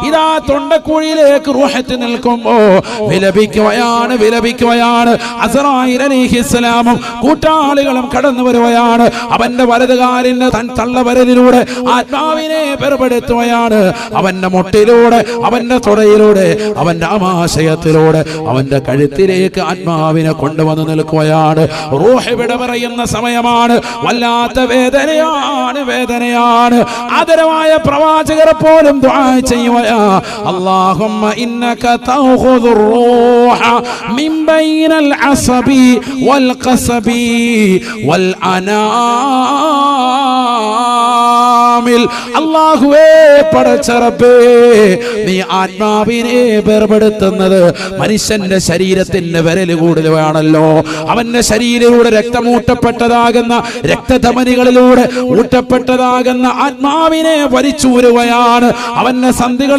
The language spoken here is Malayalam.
ഇതാ തൊണ്ടക്കുഴിയിലേക്ക് റൂഹത്ത് നിൽക്കുമ്പോ വിലപിക്കുകയാണ്. അസ്റായീൽ അലൈഹിസ്സലാമും കൂട്ടാളികളും കടന്നു വരുകയാണ്. അവന്റെ വലതുകാലിന് തള്ളവരലിലൂടെ ആത്മാവിനെ വേർപെടുത്തുകയാണ്. അവന്റെ മുട്ടിലൂടെ, അവന്റെ തുടയിലൂടെ, അവന്റെ ആമാശയത്തിലൂടെ, അവന്റെ കഴുത്തിലേക്ക് ആത്മാവിനെ കൊണ്ടുവന്ന് നിൽക്കുകയാണ്. റൂഹ് വിട പറയുന്ന സമയമാണ്. വല്ലാത്ത വേദനയാണ്. ആദരവായ പ്രവാചകരെ പോലും ദുആ ചെയ്യുക, اللهم إنك تأخذ الروح من بين العصب والقصب والأنامل. അല്ലാഹുവേ, പടച്ച റബ്ബേ, നീ ആത്മാവിനെ വേർപെടുത്തുന്നത് മനുഷ്യന്റെ ശരീരത്തിന്റെ വിരലുകൂടലാണല്ലോ. അവന്റെ ശരീരത്തിലൂടെ രക്തമൂട്ടപ്പെട്ടതാകുന്ന രക്തധമനികളിലൂടെ ഊട്ടപ്പെട്ടതാകുന്ന ആത്മാവിനെ വലിച്ചൂരുകയാണ്. അവന്റെ സന്ധികൾ